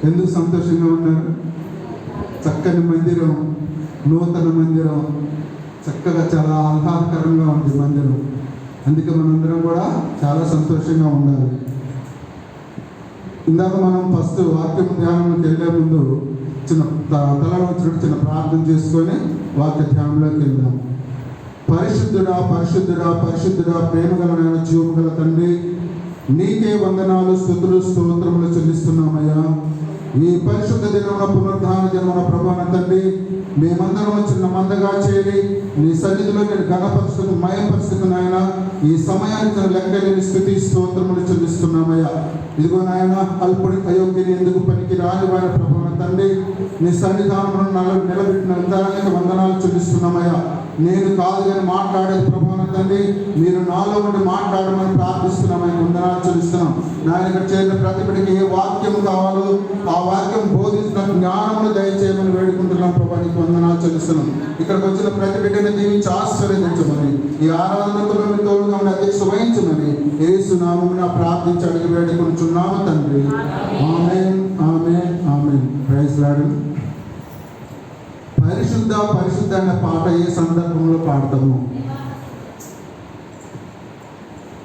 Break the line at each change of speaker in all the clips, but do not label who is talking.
ఎందుకు సంతోషంగా ఉన్నారు? చక్కని మందిరం, నూతన మందిరం, చక్కగా చాలా ఆహ్లాదకరంగా ఉంది మందిరం. అందుకే మనందరం కూడా చాలా సంతోషంగా ఉండాలి. ఇందాక మనం ఫస్ట్ వాక్యం ధ్యానంలోకి వెళ్ళే ముందు చిన్న తలలో వచ్చినట్టు చిన్న ప్రార్థన చేసుకొని వాక్య ధ్యానంలోకి వెళ్దాం. పరిశుద్ధుడా పరిశుద్ధుడా పరిశుద్ధుడా, ప్రేమగల నాయన, జీవము గల తండ్రి, నీకే వందనాలు, స్తుతులు, స్తోత్రములు చెల్లిస్తున్నామయ్యా. ఈ పరిశుద్ధ దినమున, పునరుద్ధాన దినమున ప్రభాన తండ్రి, మేమందరం చిన్న మందగా చేరి నీ సన్నిధిలో నేను ఘనపరుస్తూ మయపరుస్తూ నాయన, ఈ సమయానికి లెక్కలేని స్థుతి స్తోత్రములు చెల్లిస్తున్నామయ్యా. ఇదిగో నాయన, అల్పుడి అయోగ్యుని ఎందుకు పనికి రాని వారి ప్రభావ తండ్రి, నీ సన్నిధానమును నిలబెట్టిన విధానానికి వందనాలు చెల్లిస్తున్నామయ్యా. నేను కాదు కానీ మాట్లాడేది ప్రభావం తండ్రి, మీరు నాలో ఉండి మాట్లాడమని ప్రార్థిస్తున్నామని వందనాలు చెల్లిస్తున్నాం. నాయన ఇక్కడ చేరిన ప్రతి బిడ్డకి ఏ వాక్యం కావాలో ఆ వాక్యం బోధించిన జ్ఞానమును దయచేయమని వేడుకుంటున్నాం ప్రభా, నీకు వందనాలు చెల్లిస్తున్నాం. ఇక్కడికి వచ్చిన ప్రతి బిడ్డని దీవించి ఆశీర్వదించమని, ఈ ఆరాధనతో మేము తోడుగా ఉండి అధ్యక్ష వహించమని యేసు నామమున ప్రార్థించి అడిగి వేడుకుంటున్నాము తండ్రి. ఆమేన్, ఆమేన్, ఆమేన్. Praise lord. పరిశుద్ధ పరిశుద్ధ అనే పాట ఏ సందర్భంలో పాడతాము?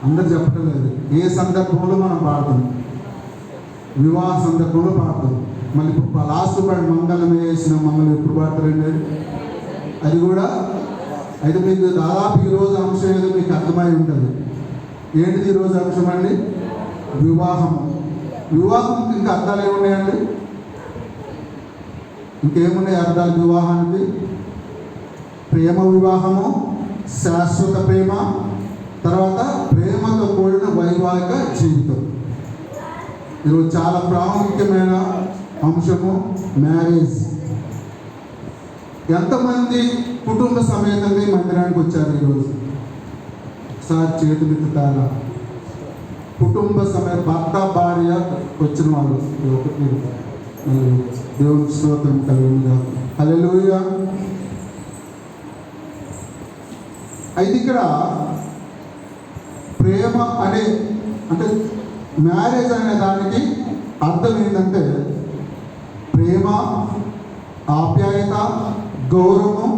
అందరు చెప్పడం లేదు. ఏ సందర్భంలో మనం పాడతాం? వివాహ సందర్భంలో పాడతాం. మళ్ళీ లాస్ట్ పాడు మంగళం వేసిన మంగళం ఎప్పుడు పాడతారండి? అది కూడా అయితే మీకు దాదాపు ఈరోజు అంశం ఏదో మీకు అర్థమై ఉంటుంది. ఏంటిది ఈరోజు అంశం అండి? వివాహము. వివాహం ఇంకా అర్థాలు ఏమున్నాయండి? ఇంకేమున్నాయి అర్థాలు వివాహానికి? ప్రేమ వివాహము, శాశ్వత ప్రేమ, తర్వాత ప్రేమతో కూడిన వైవాహిక జీవితం. ఈరోజు చాలా ప్రాముఖ్యమైన అంశము మ్యారేజ్. ఎంతమంది కుటుంబ సమేతంగా ఈ మందిరానికి వచ్చారు ఈరోజు? ఒకసారి చేతులెత్తుతారా? కుటుంబ సమేత భర్త భార్య వచ్చిన వాళ్ళు దేవునికి స్తోత్రం కలుగునుగా. హల్లెలూయా. అయితే ఇక్కడ ప్రేమ అంటే మ్యారేజ్ అనే దానికి అర్థం ఏంటంటే ప్రేమ, ఆప్యాయత, గౌరవం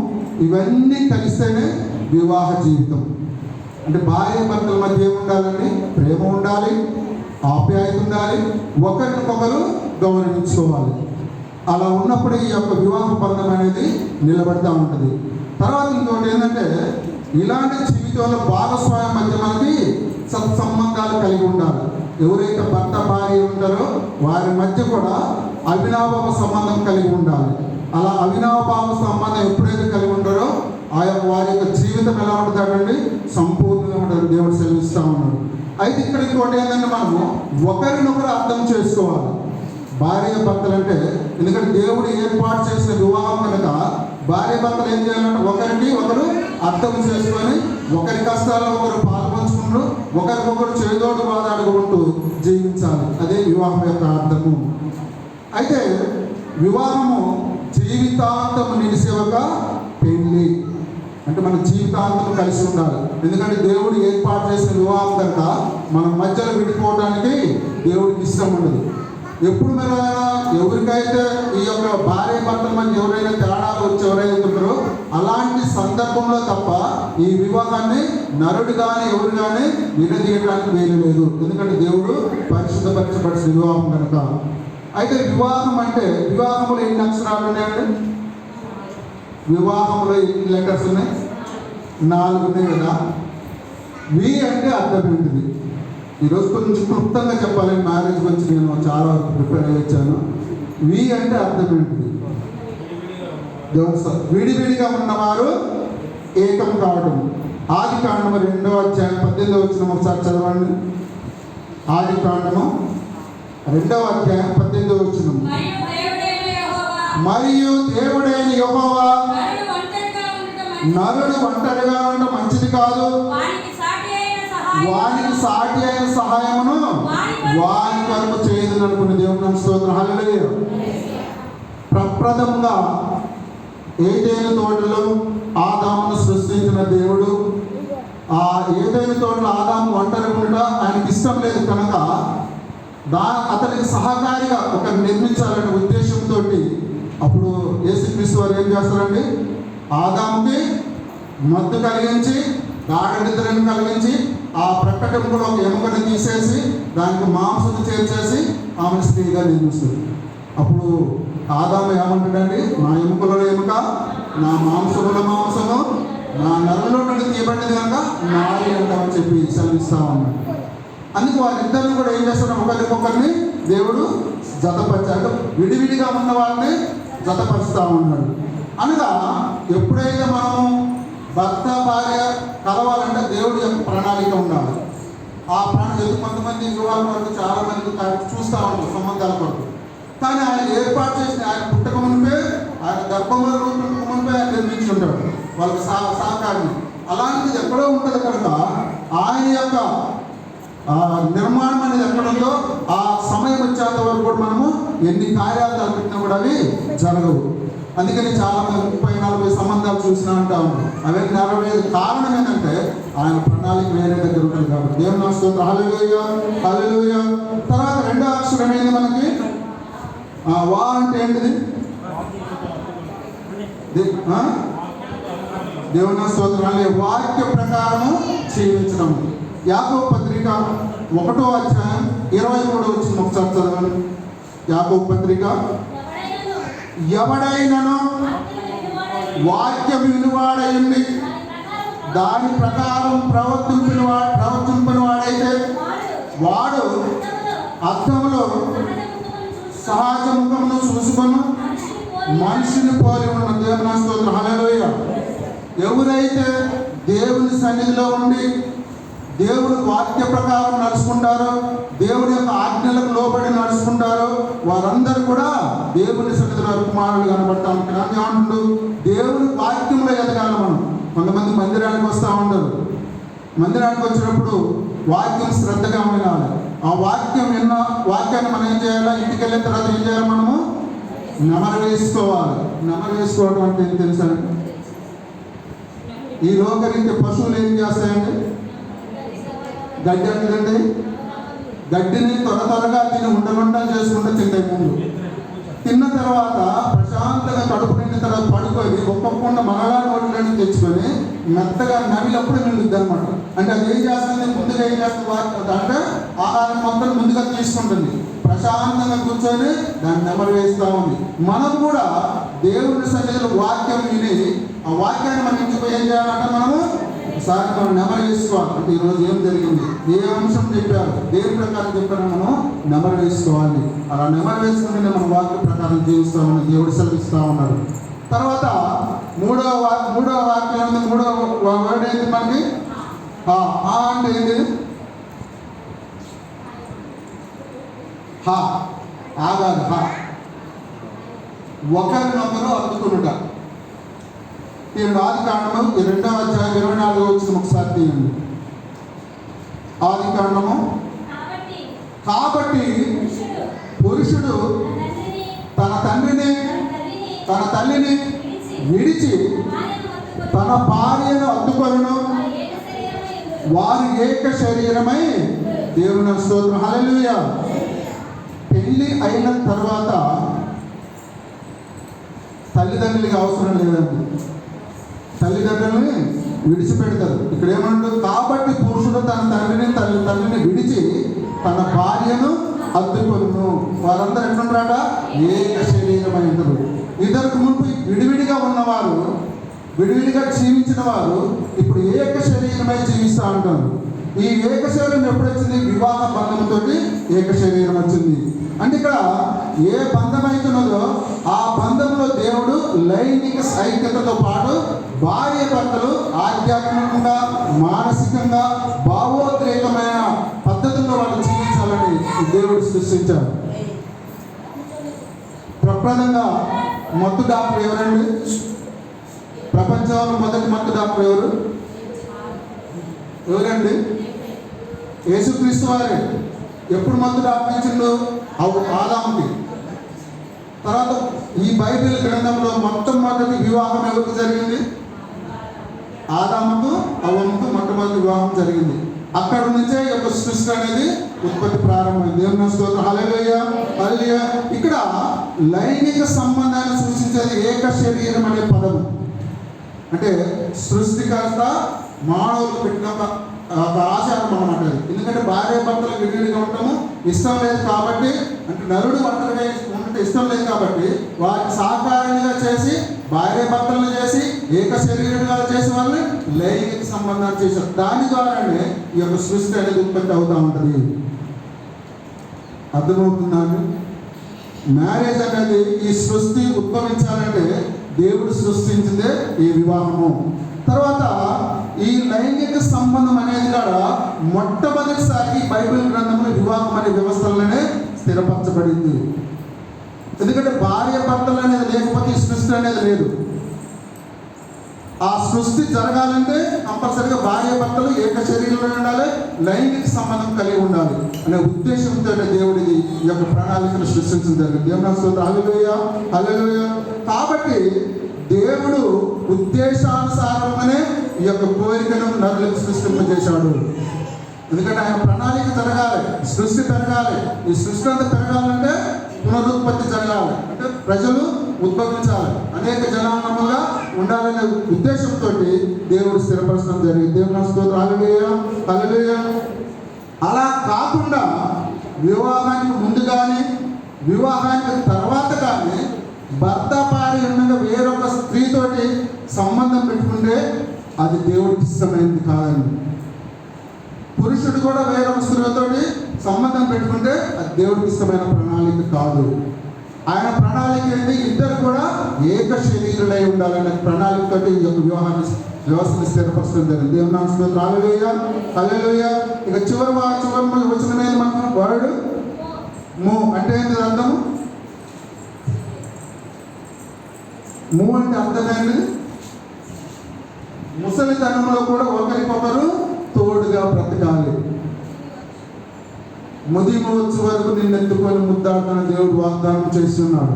ఇవన్నీ కలిస్తేనే వివాహ జీవితం. అంటే భార్య భర్తల మధ్య ఏముండాలండి? ప్రేమ ఉండాలి, ఆప్యాయత ఉండాలి, ఒకరికొకరు గౌరవించుకోవాలి. అలా ఉన్నప్పుడు ఈ యొక్క వివాహ బంధం అనేది నిలబడతా ఉంటుంది. తర్వాత ఇంకోటి ఏంటంటే, ఇలాంటి జీవితంలో భాగస్వామ్యం మధ్య మనకి సత్సంబంధాలు కలిగి ఉండాలి. ఎవరైతే భర్త భార్య ఉంటారో వారి మధ్య కూడా అవినాభావ సంబంధం కలిగి ఉండాలి. అలా అవినాభావ సంబంధం ఎప్పుడైతే కలిగి ఉంటారో ఆ యొక్క వారి యొక్క జీవితం ఎలా ఉంటుందండి? సంపూర్ణంగా ఉంటుంది. దేవుడు సెలవిస్తూ ఉన్నాడు. అయితే ఇక్కడ ఇంకోటి ఏంటంటే, మనము ఒకరినొకరు అర్థం చేసుకోవాలి. భార్య భర్తలు అంటే, ఎందుకంటే దేవుడు ఏర్పాటు చేసిన వివాహం కనుక భార్య భర్తలు ఏం చేయాలంటే ఒకరికి ఒకరు అర్థం చేసుకొని ఒకరి కష్టాల్లో ఒకరు పాల్పంచుకుంటూ ఒకరికొకరు చేదోడు వాదాడుకుంటూ జీవించాలి. అదే వివాహం యొక్క అర్థము. అయితే వివాహము జీవితాంతము నిలిసే ఒక పెళ్ళి. అంటే మన జీవితాంతం కలిసి ఉండాలి. ఎందుకంటే దేవుడు ఏర్పాటు చేసిన వివాహం కనుక మన మధ్యలో విడిపోవడానికి దేవుడికి ఇష్టం ఉండదు. ఎప్పుడు మీరు ఎవరికైతే ఈ యొక్క భార్య భర్తల మధ్య ఎవరైనా తేడాలు వచ్చి ఎవరైతే ఉంటారో అలాంటి సందర్భంలో తప్ప ఈ వివాహాన్ని నరుడు కానీ ఎవరు కానీ విడదీయడానికి వీలు లేదు. ఎందుకంటే దేవుడు పరిశుద్ధపరచబడిన వివాహం కనుక. అయితే వివాహం అంటే, వివాహంలో ఎన్ని అక్షరాలు ఉన్నాయండి? వివాహంలో ఎన్ని లెటర్స్ ఉన్నాయి? 4 ఉన్నాయి కదా. వి అంటే అర్థం ఏంటిది? ఈరోజు కొంచెం క్లుప్తంగా చెప్పాలి. మ్యారేజ్ గురించి నేను చాలా ప్రిపేర్ అయ్యాను. వి అంటే అర్థం ఏంటిది? దేవుడు విడివిడిగా ఉన్నవారు ఏకం కావడం. ఆది కాండము 2వ అధ్యాయం 18వ వచనం ఒకసారి చదవండి. ఆది కాండము 2వ అధ్యాయం 18వ వచనం. మరియు దేవుడైన యెహోవా నరుడు ఒంటరిగా ఉండటం మంచిది కాదు, వానికి సాటి అయిన సహాయమును వాని కొరకు చేయదు అనుకున్న దేవుని స్తోత్రం. హల్లెలూయా. ప్రప్రథమంగా ఏదైనా తోటలో ఆదామును సృష్టించిన దేవుడు ఆ ఏదైనా తోటలో ఆదాము ఒంటరి ఉండటం ఆయనకి ఇష్టం లేదు కనుక అతనికి సహకారిగా ఒక నిర్మించాలనే ఉద్దేశంతో అప్పుడు యేసుక్రీస్తు వారు ఏం చేస్తారండి, ఆదాముకి మత్తు కలిగించి గాఢ నిద్రను కలిగించి ఆ ప్రక్కటెముకలో ఒక ఎముకను తీసేసి దానికి మాంసము చేర్చేసి ఆమె స్త్రీగా నిర్మిస్తుంది. అప్పుడు ఆదాము ఏమంటాడండి, నా ఎముకలలో ఎముక, నా మాంసముల మాంసము, నా నరులో నుండి తీయబడింది కనుక నాది అంటామని చెప్పి సెలవిస్తా ఉన్నాడు. అందుకు వారిద్దరిని కూడా ఏం చేస్తారు, ఒకరికొకరిని దేవుడు జతపరిచాడు. విడివిడిగా ఉన్న వారిని జతపరుస్తూ ఉన్నాడు. అనగా ఎప్పుడైతే మనము భర్త భార్య కలవాలంటే దేవుడి యొక్క ప్రణాళిక ఉండాలి. ఆ ప్రణాళిక కొంతమంది వివాహం వరకు చాలా మంది చూస్తూ ఉంటారు సంబంధాల కొరకు. కానీ ఆయన ఏర్పాటు చేసిన, ఆయన పుట్టక మునిపే, ఆయన గర్భంలో పుట్టక మునిపే ఆయన నిర్మించి ఉంటాడు వాళ్ళకి సహకారిని. అలాంటిది ఎక్కడో ఉంటుంది కనుక ఆయన యొక్క నిర్మాణం అనేది ఎక్కడుందో ఆ సమయం వచ్చేంత వరకు కూడా మనము ఎన్ని కార్యాలు తలపెట్టినా కూడా అవి జరగవు. అందుకని చాలా మంది 30-40 సంబంధాలు చూసినా ఉంటాము. అవన్నీ నెరవేరే కారణం ఏంటంటే ఆయన ప్రణాళిక వేరే దగ్గర ఉంటుంది కాబట్టి. దేవుని స్తోత్రం, హల్లెలూయా హల్లెలూయా. తర్వాత రెండో అక్షరం ఏంది మనకి, వా అంటే ఏంటిది, దేవుని స్తోత్రం, వాక్య ప్రకారము జీవించడం. యాకోబు పత్రిక 1వ అధ్యాయం 23 వచ్చింది, ఒకసారి చదవండి. యాకోబు పత్రిక, ఎవడైనను వాక్యం వినువాడయుండి దాని ప్రకారం ప్రవర్తింపిన వాడైతే వాడు అర్థములో సహజ ముఖమును చూసుకొని మనిషిని పోలి ఉన్న. దేవుని స్తోత్రం, హల్లెలూయా. ఎవరైతే దేవుని సన్నిధిలో ఉండి దేవుని వాక్య ప్రకారం నడుచుకుంటారో, దేవుని యొక్క ఆజ్ఞలకు లోబడి నడుచుకుంటారో వారందరూ కూడా దేవుని సన్నిధిలో కుమారులు కనబడతా ఉంటారు. ఏమంటుండు, దేవుని వాక్యంలో ఎదగాలి మనం. కొంతమంది మందిరానికి వస్తూ ఉంటారు. మందిరానికి వచ్చినప్పుడు వాక్యం శ్రద్ధగా వినాలి. ఆ వాక్యాన్ని మనం ఏం చేయాలి, ఇంటికి వెళ్ళిన తర్వాత ఏం చేయాలి, మనము నెమరు వేసుకోవాలి. నెమరు వేసుకోవడం అంటే ఏం తెలుసా, ఈ లోకరీత్య పశువులు ఏం చేస్తాయండి, గడ్డి అంటుందండి, గడ్డిని త్వరగా తిని ఉండలుండలు చేసుకుంటే తింటాయి. ముందు తిన్న తర్వాత ప్రశాంతంగా కడుపు నిండిన తర్వాత పడుకొని ఒక్కొక్క మరలా నోట్లని తెచ్చుకొని మెత్తగా నవిలప్పుడు నిండుద్ది అనమాట. అంటే అది ఏం చేస్తుంది, ముందుగా ఏం చేస్తుంది అంటే ఆహారం మొత్తం ముందుగా తీసుకుంటుంది. ప్రశాంతంగా కూర్చొని దాన్ని నెమరు వేస్తూ ఉంది. మనం కూడా దేవుని సన్నిధిలో వాక్యం విని ఆ వాక్యాన్ని మనం ఇంటికి ఏం చేయాలంటే మనము ఒకసారి మనం నెమరు వేసుకోవాలి. అంటే ఈరోజు ఏం జరిగింది, ఏ అంశం చెప్పారు, దేని ప్రకారం చెప్పారో మనం నెమరు వేసుకోవాలి. అలా నెమరు వేసుకుంటేనే మన వాక్య ప్రకారం జీవిస్తామని దేవుడు సెలవిస్తూ ఉన్నాడు. తర్వాత మూడవ వాక్యం ఉంది. మూడవ వర్డ్ ఏంటి మనకి, అంటే ఏంటి, ఆగాదు, ఒకరినొకరు అందుకునుట. తీయండి ఆదికాండము 2వ అధ్యాయం 24 వచ్చిన ఒకసారి తీయండి. ఆదికాండము, కాబట్టి పురుషుడు తన తల్లిని విడిచి తన భార్యను అద్దుకొనును, వారు ఏక శరీరమై. దేవుని స్తోత్రం, హల్లెలూయా. పెళ్లి అయిన తర్వాత తల్లిదండ్రులకి అవసరం లేదండి, తల్లిదండ్రులని విడిచిపెడతారు. ఇక్కడ ఏమంటారు, కాబట్టి పురుషుడు తన తల్లిని విడిచి తన భార్యను అద్దుకొనును, వారందరూ ఎట్లుంటారట, ఏక శరీరమైనరు. ఇద్దరికి ముందు విడివిడిగా ఉన్నవారు, విడివిడిగా జీవించిన వారు ఇప్పుడు ఏక శరీరమై జీవిస్తూ ఉంటారు. ఈ ఏక శరీరం ఎప్పుడు వచ్చింది, వివాహ బంధంతో ఏక శరీరం వచ్చింది. అంటే ఇక్కడ ఏ బంధం అవుతున్నదో ఆ బంధంలో దేవుడు లైంగిక ఐక్యతతో పాటు భార్య భర్తలు ఆధ్యాత్మికంగా, మానసికంగా, భావోద్రేకమైన పద్ధతుల్లో వాళ్ళు జీవించాలని దేవుడు సృష్టించారు. ప్రప్రదంగా మత్తు డాక్టర్ ఎవరండి, ప్రపంచంలో మొదటి మత్తు డాక్టర్ ఎవరండి, యేసుక్రీస్తు వారే. ఎప్పుడు మత్తు డాక్టర్ ఇచ్చిండు, ఆదాముకి. తర్వాత ఈ బైబిల్ గ్రంథంలో మొట్టమొదటి వివాహం ఎవరికి జరిగింది, ఆదాముకు అవ్వముకు మొట్టమొదటి వివాహం జరిగింది. అక్కడ నుంచే ఈ యొక్క సృష్టి అనేది ఉత్పత్తి ప్రారంభమైంది. దేవుని స్తోత్రం. హల్లెలూయా, హల్లెలూయా. ఇక్కడ లైంగిక సంబంధాన్ని సూచించేది ఏక శరీరం అనే పదము. అంటే సృష్టికర్త మానవులు పెట్టిన ఒక ఆచారం అన్నమాట. ఎందుకంటే భార్య భర్తలు విడివిడిగా ఉండటము ఇష్టం లేదు కాబట్టి, అంటే నరుడు ఒంటరిగా ఉండటం ఇష్టం లేదు కాబట్టి వారిని సహకారంగా చేసి భార్య భర్తలను చేసి ఏక శరీరంగా చేసి వాళ్ళని లైంగిక సంబంధాలు చేశారు. దాని ద్వారానే ఈ యొక్క సృష్టి అనేది ఉత్పత్తి అవుతూ ఉంటుంది. అర్థమవుతుందండి? మ్యారేజ్ అనేది ఈ సృష్టి ఉద్భవించాలంటే దేవుడు సృష్టించిందే ఈ వివాహము. తర్వాత ఈ లైంగిక సంబంధం అనేది కూడా మొట్టమొదటిసారి బైబిల్ గ్రంథంలో వివాహం అనే వ్యవస్థలోనే స్థిరపరచబడింది. ఎందుకంటే భార్య భర్తలు అనేది లేకపోతే ఈ సృష్టి అనేది లేదు. ఆ సృష్టి జరగాలంటే కంపల్సరిగా భార్య భర్తలు ఏక శరీరంలో ఉండాలి, లైంగిక సంబంధం కలిగి ఉండాలి అనే ఉద్దేశంతో దేవుడిది ఈ యొక్క ప్రణాళికను సృష్టించడం జరిగింది. దేవుని స్తోత్రం. హల్లెలూయా, హల్లెలూయా. కాబట్టి దేవుడు ఉద్దేశానుసారంగానే ఈ యొక్క కోరికను నరులకు సృష్టింపజేశాడు. ఎందుకంటే ఆయన ప్రణాళిక జరగాలి, సృష్టి పెరగాలి. ఈ సృష్టి అంతా పెరగాలంటే పునరుత్పత్తి జరగాలి, అంటే ప్రజలు ఉద్భవించాలి, అనేక జనాంగముగా ఉండాలనే ఉద్దేశంతో దేవుడు స్థిరపరచడం జరిగింది. దేవుని స్తోత్రం. హల్లెలూయా, హల్లెలూయా. అలా కాకుండా వివాహానికి ముందు కానీ వివాహానికి తర్వాత కానీ భర్త భార్య ఉండగా వేరొక స్త్రీతోటి సంబంధం పెట్టుకుంటే అది దేవుడికి ఇష్టమైనది కాదండి. పురుషుడు కూడా వేరొక స్త్రీతోటి సంబంధం పెట్టుకుంటే అది దేవుడికి ఇష్టమైన ప్రణాళిక కాదు. ఆయన ప్రణాళిక ఏంటి? ఇద్దరు కూడా ఏక శరీరులై ఉండాలనే ప్రణాళికతో ఈ యొక్క వ్యవస్థను స్థిరపరచడం జరిగింది. దేవుని స్తోత్రం. హల్లెలూయా, హల్లెలూయా. ఇక చివరి వచనం ఏంది? మనకు వర్డ్ మూ అంటే ఏంటి అర్థం? మూ అంటే అర్థమైంది ముసలితనంలో కూడా ఒకరికొకరు తోడుగా బ్రతకాలి. ముదిమ వచ్చే వరకు నిన్నెత్తుకొని ముద్దాడుతున్న దేవుడు వాగ్దానం చేస్తున్నాడు.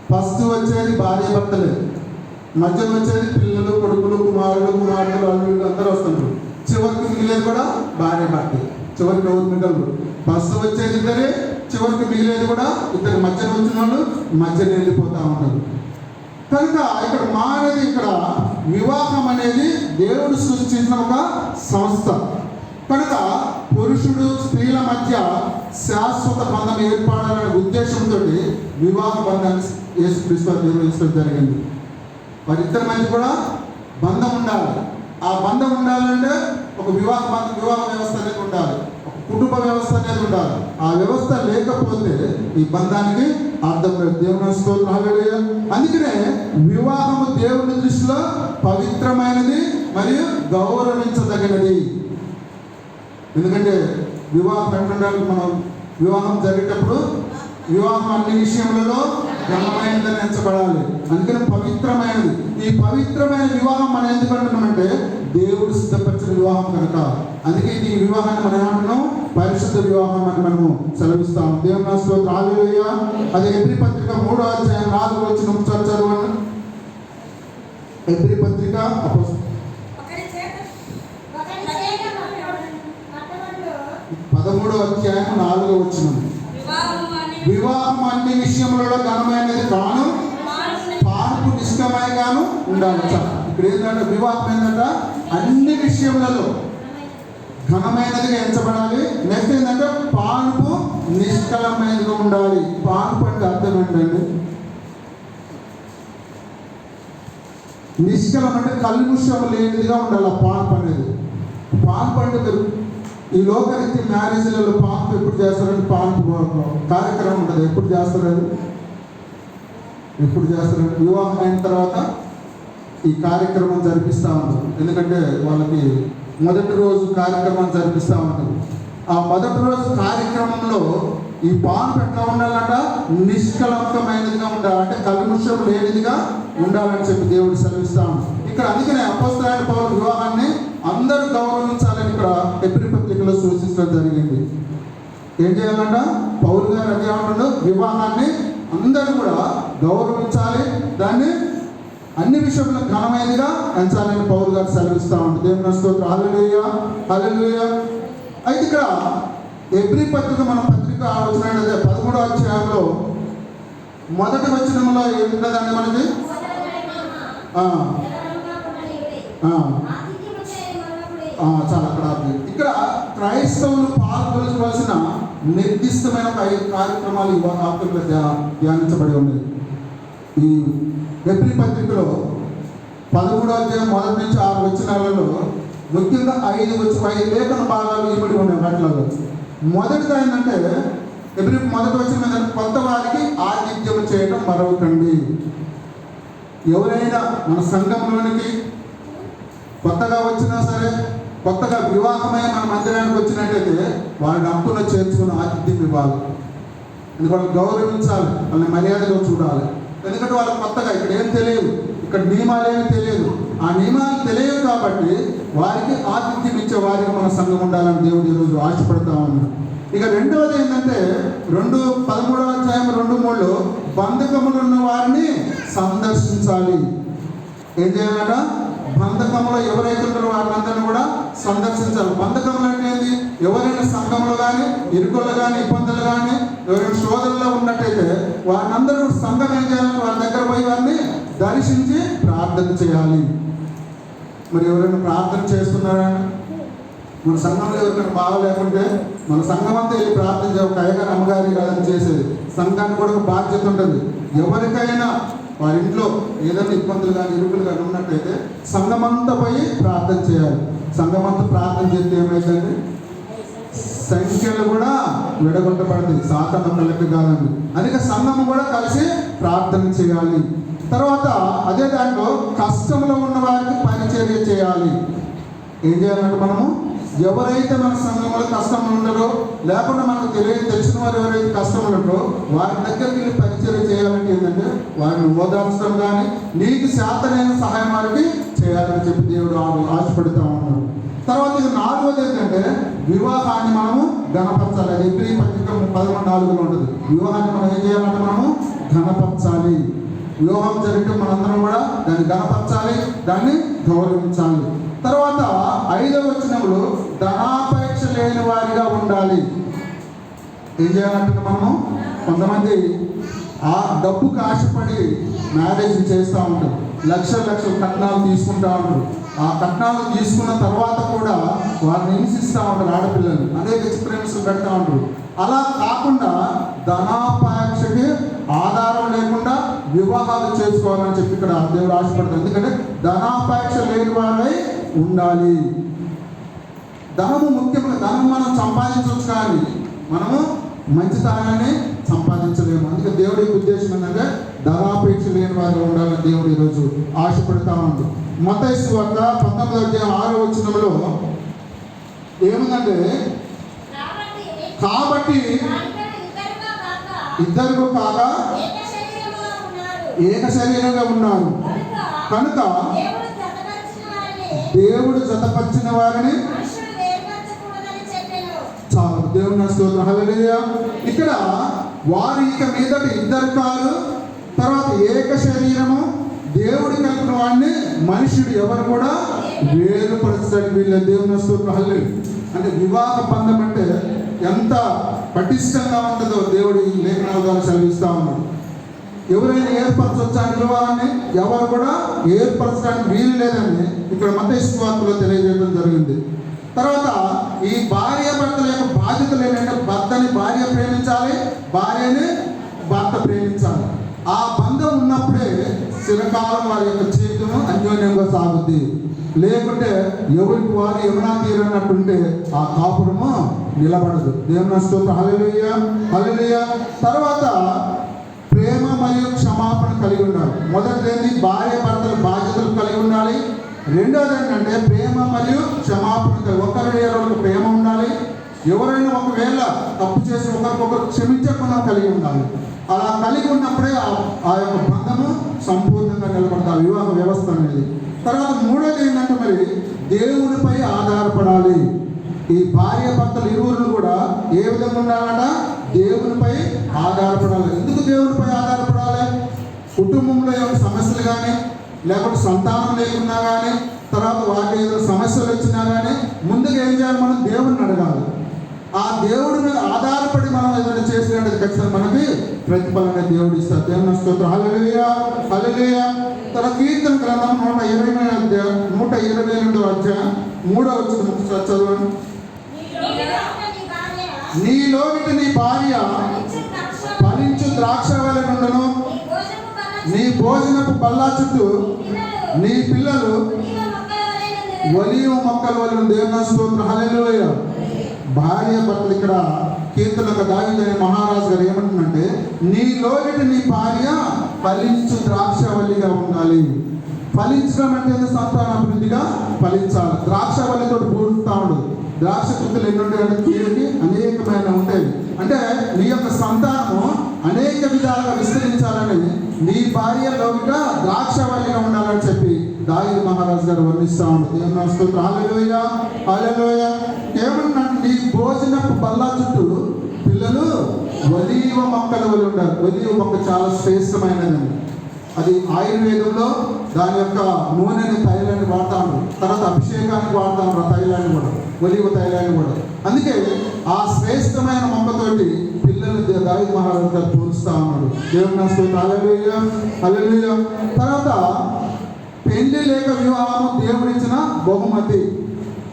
ఫస్ట్ వచ్చేది భార్య భర్తలే, మధ్యలో వచ్చేది పిల్లలు, కొడుకులు, కుమారులు, అల్లుళ్ళు అందరూ వస్తుంటారు. చివరికి మిగిలేదు కూడా భార్య భర్త. చివరికి ఎవరు మిగలరు? ఫస్ట్ వచ్చేది ఇద్దరే, చివరికి మిగిలేదు కూడా ఇద్దరు. మధ్యలో వచ్చిన వాళ్ళు మధ్యలో వెళ్ళిపోతూ ఉంటారు. కనుక ఇక్కడ మానది, ఇక్కడ వివాహం అనేది దేవుడు సృష్టించిన ఒక సంస్థ. కనుక పురుషుడు స్త్రీల మధ్య శాశ్వత బంధం ఏర్పడాలనే ఉద్దేశంతో వివాహ బంధాన్ని యేసుక్రీస్తు నిర్వహించడం జరిగింది. వారిద్దరి మధ్య కూడా బంధం ఉండాలి. ఆ బంధం ఉండాలంటే ఒక వివాహ వ్యవస్థ అనేది ఉండాలి, ఒక కుటుంబ వ్యవస్థ అనేది ఉండాలి. ఆ వ్యవస్థ లేకపోతే ఈ బంధానికి అర్థం లేదు. దేవుని స్తోత్రం. హల్లెలూయా. అందుకనే వివాహము దేవుని దృష్టిలో పవిత్రమైనది మరియు గౌరవించదగినది. ఎందుకంటే వివాహం పెట్టడానికి మనం వివాహం జరిగేటప్పుడు వివాహం అన్ని విషయములలో ఘనమైనదని ఎంచబడాలి. అందుకని పవిత్రమైనది. ఈ పవిత్రమైన వివాహం మనం ఎందుకు అంటున్నామంటే దేవుడు సిద్ధపరిచిన వివాహం కనుక. అందుకే ఈ వివాహాన్ని మనం ఏమంటున్నాం? పరిశుద్ధ వివాహం అని మనము సెలవిస్తాం. దేవుని స్తోత్రం. హల్లెలూయా. అది హెబ్రీ పత్రిక 3వ అధ్యాయం 4వ వచనం చదవండి. హెబ్రీ పత్రిక 13వ అధ్యాయం 4వ వచనం. వివాహం అన్ని విషయములలో ఘనమైనది కాను, పార్పు నిష్కమైగాను ఉండాలి. ఇక్కడ ఏంటంటే వివాహం ఏంటంటే అన్ని విషయములలో ఘనమైనదిగా ఎంచబడాలి. నెక్స్ట్ ఏంటంటే పాన్పు నిష్కలమైనదిగా ఉండాలి. పాన్పు అంటే అర్థం ఏంటండి? నిష్కలం అంటే కల్ముషం లేనిదిగా ఉండాలి. పాన్పు అనేది, పాన్పు అంటే ఈ లోకరీతి మ్యారేజ్లలో పాన్పు ఎప్పుడు చేస్తారంటే పాన్పు కార్యక్రమం ఉంటుంది. ఎప్పుడు చేస్తారు? వివాహం అయిన తర్వాత ఈ కార్యక్రమం జరిపిస్తూ ఉంటారు. ఎందుకంటే వాళ్ళకి మొదటి రోజు కార్యక్రమం జరిపిస్తూ ఉంటారు. ఆ మొదటి రోజు కార్యక్రమంలో ఈ పాన్పు ఎట్లా ఉండాలంట? నిష్కలంకమైనదిగా ఉండాలి, అంటే కల్ముషం లేనిదిగా ఉండాలని చెప్పి దేవుడు సెలవిస్తాం ఇక్కడ. అందుకనే అపోస్తలుడైన పౌలు వివాహాన్ని అందరూ గౌరవించాలని ఇక్కడ హెబ్రీ పత్రికలో సూచించడం జరిగింది. ఏం చేయాలంట? పౌలు గారు అదే అంటాడు, వివాహాన్ని అందరూ కూడా గౌరవించాలి, దాన్ని అన్ని విషయంలో ఘనమైనదిగా ఎంచాలని పౌలు గారు సెలవిస్తూ ఉంటుంది. దేవుని స్తోత్రం. హల్లెలూయా, హల్లెలూయా. అయితే ఇక్కడ ఎబ్రీ పత్రిక మన పత్రిక వచ్చినట్లయితే 13వ అధ్యాయంలో మొదటి వచనంలో ఏమున్నదండి మనకి? చాలా అక్కడ ఇక్కడ క్రైస్తవులు పాల్గొనవలసిన నిర్దిష్టమైన 5 కార్యక్రమాలు ఈ వాక్యంలో ధ్యానించబడి ఉన్నాయి. ఈ ఎబ్రీ పత్రికలో 13వ అధ్యాయం మొదటి నుంచి 6 వచనాలలో ముఖ్యంగా 5 లేఖన భాగాలు ఇమిడి ఉన్నాయి. వాటిలో మొదటిది ఏంటంటే ఎబ్రీ మొదటి వచనం ఏంటంటే కొత్త వారికి ఆతిథ్యం చేయడం మరొకండి. ఎవరైనా మన సంఘంలోనికి కొత్తగా వచ్చినా సరే, కొత్తగా వివాహమై మన మందిరానికి వచ్చినట్టయితే వారిని హక్కున చేర్చుకుని ఆతిథ్యం ఇవ్వాలి. ఎందుకంటే వాళ్ళు గౌరవించాలి, వాళ్ళని మర్యాదగా చూడాలి. ఎందుకంటే వాళ్ళకి కొత్తగా ఇక్కడ ఏం తెలియదు, ఇక్కడ నియమాలు ఏమి తెలియదు. ఆ నియమాలు తెలియదు కాబట్టి వారికి ఆతిథ్యం ఇచ్చే వారికి మన సంఘం ఉండాలని దేవుడు ఈరోజు ఆశపడతా ఉన్నాడు. ఇక రెండవది ఏంటంటే 13వ అధ్యాయం 2:3 బంధకములు ఉన్న వారిని సందర్శించాలి. ఏం చేయాలట? బంధకంలో ఎవరైతే ఉంటారో వారిని కూడా సందర్శించాలి. బంధకములు అంటే ఏంది? ఎవరైనా సంఘంలో కానీ, ఇరుకులు కానీ, ఇబ్బందులు కానీ, ఎవరైనా శోధనలో ఉన్నట్టయితే వారినందరూ సంఘం ఏం చేయాలంటే వారి దగ్గర పోయి వారిని దర్శించి ప్రార్థన చేయాలి. మరి ఎవరైనా ప్రార్థన చేస్తున్నారా? మన సంఘంలో ఎవరికైనా బాగా లేకుంటే మన సంఘం అంతా వెళ్ళి ప్రార్థన చేయ, ఒక అయ్యగారు అమ్మగారి కాదని చేసేది. సంఘానికి కూడా ఒక బాధ్యత ఉంటుంది. ఎవరికైనా వారి ఇంట్లో ఏదైనా ఇబ్బందులు కానీ, ఇరుకులు కానీ ఉన్నట్టయితే సంఘమంతా పోయి ప్రార్థన చేయాలి. సంఘమంతా ప్రార్థన చేస్తే ఏమైందండి? సంఖ్యలు కూడా విడగొట్టబడుతుంది. సాతాను లెక్క కాదండి. అందుకే సంఘం కూడా కలిసి ప్రార్థన చేయాలి. తర్వాత అదే దాంట్లో కష్టంలో ఉన్న వారికి పరిచర్య చేయాలి. ఏం చేయాలంటే మనము ఎవరైతే మన సంఘంలో కష్టంలో ఉన్నారో, లేకుండా మనకు తెలిసిన వారు ఎవరైతే కష్టంలో ఉన్నారో వారి దగ్గరికి వెళ్ళి పరిచర్య చేయాలంటే ఏంటంటే వారిని ఓదార్చడం కానీ, నీకు శాతనైన సహాయం వారికి చేయాలని చెప్పి దేవుడు ఆశపడుతూ ఉన్నాడు. తర్వాత ఇది 4వది ఏంటంటే వివాహాన్ని మనము ఘనపరచాలి. అది ఎబ్రీ పత్రిక 13:4 ఉంటుంది. వివాహాన్ని మనం ఏం చేయాలంటే మనము ఘనపరచాలి. వివాహం జరిగితే మనందరం కూడా దాన్ని ఘనపరచాలి, దాన్ని గౌరవించాలి. తర్వాత 5వ వచనంలో ధనాపేక్ష లేని వారిగా ఉండాలి. ఏం చేయాలంటే మనము కొంతమంది ఆ డబ్బుకు ఆశపడి మ్యారేజ్ చేస్తూ ఉంటారు. లక్షల కట్నాలు తీసుకుంటూ ఉంటారు. ఆ కట్నాలు తీసుకున్న తర్వాత కూడా వారిని హింసిస్తూ ఉంటారు. ఆడపిల్లలు అనేక చిత్రహింసలు పెడతా ఉంటారు. అలా కాకుండా ధనాపేక్షకి ఆధారం లేకుండా వివాహాలు చేసుకోవాలని చెప్పి ఇక్కడ దేవుడు ఆశపడతారు. ఎందుకంటే ధనాపేక్ష లేని వారై ఉండాలి. ధనము ముఖ్యంగా, ధనం మనం సంపాదించవచ్చు కానీ మనము మంచితనాన్ని సంపాదించలేము. అందుకే దేవుడి ఉద్దేశం ఏంటంటే ధనాపేక్ష లేని వారు ఉండాలని దేవుడు ఈరోజు ఆశపడతా ఉన్నాడు. మత్తయి సువార్త 19వ అధ్యాయం 6వ వచనంలో ఏముందంటే కాబట్టి ఇద్దరు కాక ఏక శరీరంగా ఉన్నారు కనుక దేవుడు జతపరిచిన వారిని చాలు. దేవుని స్తోత్రం. హల్లెలూయా. ఇక్కడ వారి ఇక మీదట ఇద్దరు కాదు, తర్వాత ఏక శరీరము, దేవుడి కలిపిన వాడిని మనుషుడు ఎవరు కూడా వేరుపరచడానికి వీళ్ళ. దేవుని స్తోత్రం. హల్లెలూయా. అంటే వివాహ బంధం అంటే ఎంత పటిష్టంగా ఉంటుందో దేవుడు ఈ లేఖనాల ద్వారా సెలవిస్తూ ఉన్నాడు. ఎవరైనా ఏర్పరచవచ్చా వివాహాన్ని? ఎవరు కూడా ఏర్పరచడానికి వీలు లేదని ఇక్కడ మత్తయి సువార్తలో తెలియజేయడం జరిగింది. తర్వాత ఈ భార్య భర్తల యొక్క బాధ్యతలు ఏంటంటే భర్తని భార్య ప్రేమించాలి, భార్యని భర్త ప్రేమించాలి. ఆ బంధం ఉన్నప్పుడే చిరకాలం వారి యొక్క జీవితం అన్యోన్యంగా సాగుద్ది. లేకుంటే ఎవరికి వారు ఎవరా తీరన్నట్టుంటే ఆ కాపురము నిలబడదు. దేవుని స్తోత్రం. హల్లెలూయా, హల్లెలూయా. తర్వాత ప్రేమ మరియు క్షమాపణ కలిగి ఉండాలి. మొదటిది భార్య భర్తల బాధ్యతలు కలిగి ఉండాలి. రెండోది ఏంటంటే ప్రేమ మరియు క్షమాపణ. ఒకరికి ప్రేమ ఉండాలి. ఎవరైనా ఒకవేళ తప్పు చేసి ఒకరికొకరు క్షమించకుండా కలిగి ఉండాలి. అలా కలిగి ఉన్నప్పుడే ఆ యొక్క బంధము సంపూర్ణంగా నిలబడతారు, వివాహ వ్యవస్థ అనేది. తర్వాత మూడోది ఏంటంటే మరి దేవునిపై ఆధారపడాలి. ఈ భార్య భర్తలు ఇరువురు కూడా ఏ విధంగా ఉండాలట? దేవునిపై ఆధారపడాలి. ఎందుకు దేవునిపై ఆధారపడాలి? కుటుంబంలో ఏమైనా సమస్యలు కానీ, లేకపోతే సంతానం లేకున్నా కానీ, తర్వాత వాటి ఏదైనా సమస్యలు వచ్చినా కానీ ముందుగా ఏం చేయాలి? మనం దేవుడిని అడగాలి. ఆ దేవుడి మీద ఆధారపడి మనం ఏదైనా చేసినట్టు ఖచ్చితంగా మనకి ప్రతిఫలన దేవుడు ఇస్తారు. దేవుని స్తోత్రం. హల్లెలూయా, హల్లెలూయా. తన కీర్తన గ్రంథం 122 అధ్యాయం 3వ వచనం చదవండి. నీలోగిట నీ భార్య ఫలించు ద్రాక్ష వలె నుండును, నీ భోజనపు బల్ల చుట్టూ నీ పిల్లలు ఒలీవ మొక్కల వలె. దేవుని స్తోత్రం. హల్లెలూయా. భార్య భర్తలు ఇక్కడ కీర్తనకు దావీదు అనే మహారాజు గారు ఏమంటుందంటే, నీలోగిట నీ భార్య ఫలించు ద్రాక్షవల్లిగా ఉండాలి. ఫలించడం అంటే సంతానాభివృద్ధిగా ఫలించాలి. ద్రాక్షవల్లితో పూడుతూ ఉండదు. ద్రాక్ష చుక్కలు ఎన్ని ఉంటాయంటే తీరుకి అనేకమైన ఉంటాయి. అంటే నీ యొక్క సంతానము అనేక విధాలుగా విస్తరించాలని, నీ భార్యలోగిట ద్రాక్షవల్లిగా ఉండాలని చెప్పి దావీదు మహారాజు గారు వర్ణిస్తూ ఉంటారు. దేవుని స్తోత్రం. హల్లెలూయా, హల్లెలూయా. ఏమన్నా నీ భోజనపు బల్ల చుట్టూ పిల్లలు ఒలీవ మొక్కల వల్ల ఉండాలి. ఒలీవ మొక్క చాలా శ్రేష్టమైనదండి. అది ఆయుర్వేదంలో దాని యొక్క నూనెని, తైలాన్ని వాడతాము. తర్వాత అభిషేకానికి వాడతాము తైలాన్ని కూడా, ఒలీవ తైలాన్ని కూడా. అందుకే ఆ శ్రేష్టమైన మొక్కతోటి పిల్లలు దావీదు మహారాజు గారు పోలుస్తూ ఉన్నాడు. దేవుని స్తోత్రం. హల్లెలూయా, హల్లెలూయా. తర్వాత పెళ్లి లేక వివాహము దేవుడిచ్చిన బహుమతి.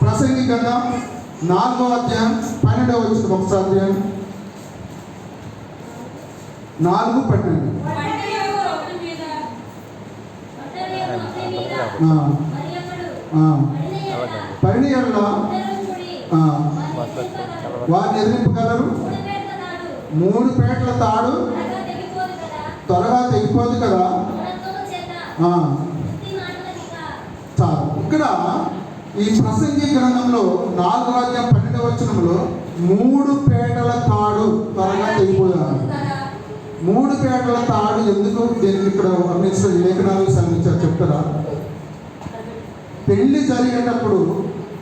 ప్రసంగి గ్రంథం 4వ అధ్యాయం 12వ వచనం ఒకసారి 4:12. పరిణయంలో వారిని ఎదిరింపగలరు. 3 పేటల తాడు త్వరగా తెగిపోదు కదా. చాలు. ఇక్కడ ఈ ప్రసంగి గ్రంథంలో 4వ అధ్యాయం 12వ వచనంలో 3 పేటల తాడు త్వరగా తెగిపోయారు. 3 పేటల తాడు ఎందుకు దీనికి ఇక్కడ వర్ణించిన లేఖనాలు సంధించారు చెప్తారా? పెళ్లి జరిగేటప్పుడు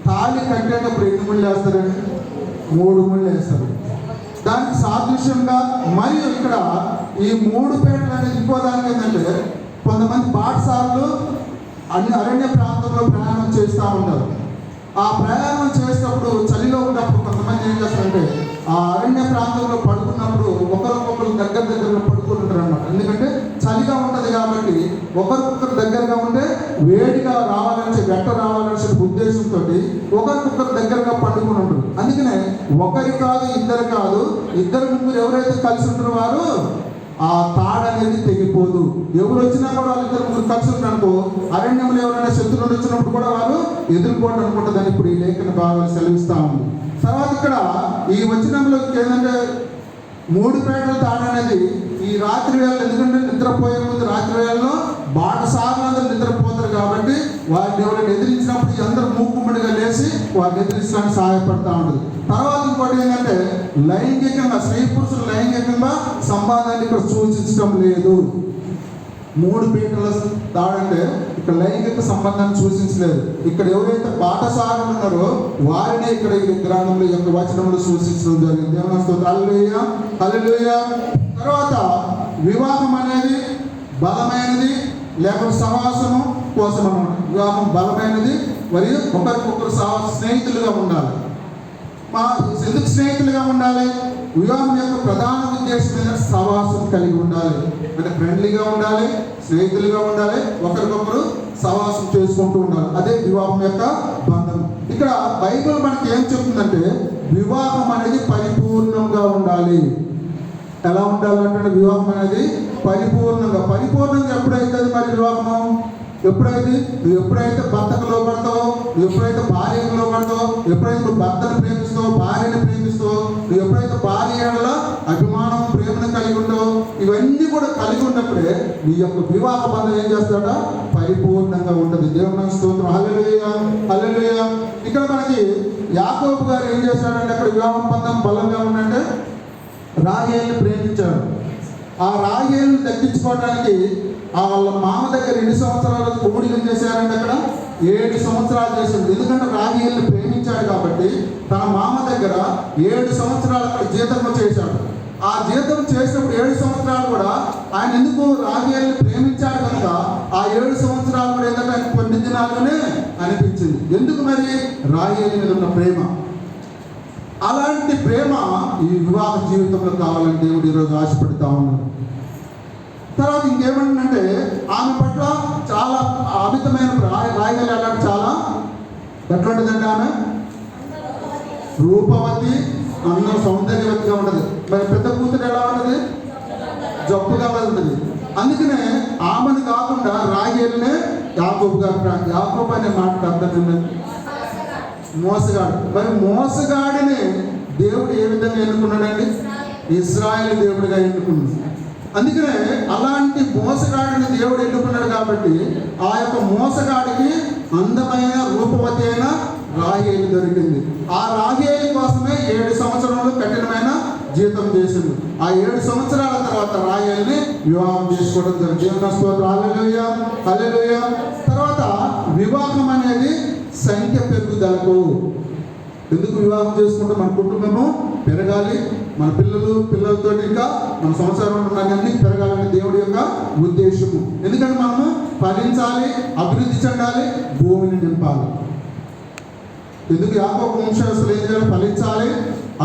తాళి కట్టేటప్పుడు ఎన్ని ముళ్ళు వేస్తారండి? 3 ముళ్ళు వేస్తారు. దానికి సాదృశ్యంగా మరియు ఇక్కడ ఈ 3 పేటలు అనేది ఇంకో దానికి ఏంటంటే, కొంతమంది బాటసార్లు అరణ్య ప్రాంతంలో ప్రయాణం చేస్తూ ఉంటారు. ఆ ప్రయాణం చేసేటప్పుడు చలిలో ఉన్నప్పుడు కొంతమంది ఏం చేస్తారంటే, ఆ అరణ్య ప్రాంతంలో పడుకున్నప్పుడు ఒకరికొకరు దగ్గర పడుకుంటుంటారు అన్నమాట. ఎందుకంటే చలిగా ఉంటుంది కాబట్టి ఒకరికొకరు దగ్గరగా ఉంటే వేడిగా రావాలని, వెంట రావాలని ఉద్దేశంతో ఒకరికొకరు దగ్గరగా పడుకుని ఉంటారు. అందుకనే ఒకరి కాదు, ఇద్దరు కాదు, ఇద్దరు ముగ్గురు ఎవరైతే కలిసి ఉంటారో వారు ఆ తాడు అనేది తెగిపోదు. ఎవరు వచ్చినా కూడా వాళ్ళిద్దరు ముగ్గురు కలిసి ఉంటారనుకో, అరణ్యంలో ఎవరైనా శత్రువులు వచ్చినప్పుడు కూడా వాళ్ళు ఎదుర్కోవడం అనుకుంటుందని ఇప్పుడు ఈ లేఖన భాగాలు సెలవిస్తా ఉంది. తర్వాత ఇక్కడ ఈ వచనంలో ఏంటంటే 3 పేటల తాడు అనేది ఈ రాత్రి వేళ, ఎందుకంటే నిద్రపోయే ముందు రాత్రి వేళలో బాటసారులందరూ నిద్రపోతారు కాబట్టి వారిని ఎవరైనా ఎదిరించినప్పుడు అందరూ మూకుమ్మడిగా లేచి వారిని ఎదిరించడానికి సహాయపడతా ఉంటుంది. తర్వాత ఇంకోటి ఏంటంటే లైంగికంగా, స్త్రీ పురుషులు లైంగికంగా సంబంధాన్ని ఇక్కడ సూచించడం లేదు. 3 పీటల తాడంటే ఇక్కడ లైంగిక సంబంధాన్ని సూచించలేదు. ఇక్కడ ఎవరైతే బాటసారులు ఉన్నారో వారిని ఇక్కడ ఈ గ్రంథంలో యొక్క వచనంలో సూచించడం జరిగింది. దేవుని స్తోత్రం. హల్లెలూయా, హల్లెలూయా. తర్వాత వివాహం అనేది బలమైనది లేకపోతే సహవాసము కోసం అన్నమాట. వివాహం బలమైనది మరియు ఒకరికొకరు స్నేహితులుగా ఉండాలి. ఎందుకు స్నేహితులుగా ఉండాలి? వివాహం యొక్క ప్రధాన ఉద్దేశమైన సహవాసం కలిగి ఉండాలి. అంటే ఫ్రెండ్లీగా ఉండాలి, స్నేహితులుగా ఉండాలి, ఒకరికొకరు సహవాసం చేసుకుంటూ ఉండాలి. అదే వివాహం యొక్క బంధం. ఇక్కడ బైబిల్ మనకి ఏం చెప్తుందంటే వివాహం అనేది పరిపూర్ణంగా ఉండాలి. ఎలా ఉండాలంటే వివాహం అనేది పరిపూర్ణంగా ఎప్పుడైతుంది మరి వివాహము? ఎప్పుడైతే భర్తకు లోపడతావో, ఎప్పుడైతే భార్యకు లోపడతావో, ఎప్పుడైతే నువ్వు భర్తను ప్రేమిస్తావో, భార్యను ప్రేమిస్తావో, నువ్వు ఎప్పుడైతే భార్యల అభిమానం, ప్రేమను కలిగి ఉంటావో, ఇవన్నీ కూడా కలిగి ఉన్నప్పుడే నీ యొక్క వివాహ బంధం ఏం చేస్తాడ? పరిపూర్ణంగా ఉంటుంది. దేవుని స్తోత్రం. హల్లెలూయా, హల్లెలూయా. ఇక్కడ మనకి యాకోబు గారు ఏం చేశాడంటే అక్కడ వివాహ బంధం బలంగా ఉందంటే రాహేలుని ప్రేమించాడు. ఆ రాహేలుని దక్కించుకోవడానికి వాళ్ళ మామ దగ్గర 2 సంవత్సరాలు కోడికలు చేశారంటే అక్కడ 7 సంవత్సరాలు చేశాడు. ఎందుకంటే రాహేలుని ప్రేమించాడు కాబట్టి తన మామ దగ్గర 7 సంవత్సరాలు అక్కడ జీతం చేశాడు. ఆ జీతం చేసినప్పుడు 7 సంవత్సరాలు కూడా ఆయన ఎందుకు రాహేలుని ప్రేమించాడు కనుక ఆ 7 సంవత్సరాలు కూడా ఏంటంటే కొన్ని దినాలుగానే అనిపించింది. ఎందుకు మరి? రాహేలు మీద ఉన్న ప్రేమ. అలాంటి ప్రేమ ఈ వివాహ జీవితంలో కావాలని దేవుడు ఈరోజు ఆశపడుతూ ఉన్నాడు. తర్వాత ఇంకేమంటే ఆమె పట్ల చాలా అమితమైన రాయగలి అలాంటి చాలా ఎటువంటిదంటే ఆమె రూపవతి, అందం, సౌందర్యవతిగా ఉంటుంది. మరి పెద్ద కూతురు ఎలా ఉంటుంది? జబ్బుగా ఉంటుంది. అందుకనే ఆమెను కాకుండా రాహేలునే యాకోబు గారు, యాకోబు అనే మాట అర్థం మోసగాడు. మరి మోసగాడిని దేవుడు ఏ విధంగా ఎన్నుకున్నాడండి? ఇశ్రాయేలు దేవుడిగా ఎన్నుకున్నాడు. అందుకనే అలాంటి మోసగాడిని దేవుడు ఎన్నుకున్నాడు కాబట్టి ఆ యొక్క మోసగాడికి అందమైన రూపవతి అయిన రాహేలు దొరికింది. ఆ రాహేలు కోసమే 7 సంవత్సరాలు కఠినమైన జీవితం చేసింది. ఆ 7 సంవత్సరాల తర్వాత రాహేలుని వివాహం చేసుకోవడం జరిగింది. దేవుని స్తోత్రం, హల్లెలూయా, హల్లెలూయా. తర్వాత వివాహం అనేది సంఖ్య పెరుగుదలకు. ఎందుకు వివాహం చేసుకుంటే మన కుటుంబము పెరగాలి, మన పిల్లలతో ఇంకా మన సంవత్సరంలో అన్ని పెరగాలని దేవుడి యొక్క ఉద్దేశము. ఎందుకంటే మనము ఫలించాలి, అభివృద్ధి చెందాలి, భూమిని నింపాలి. ఎందుకు యాకోబు వంశస్థులు ఏం చేయాలి? ఫలించాలి,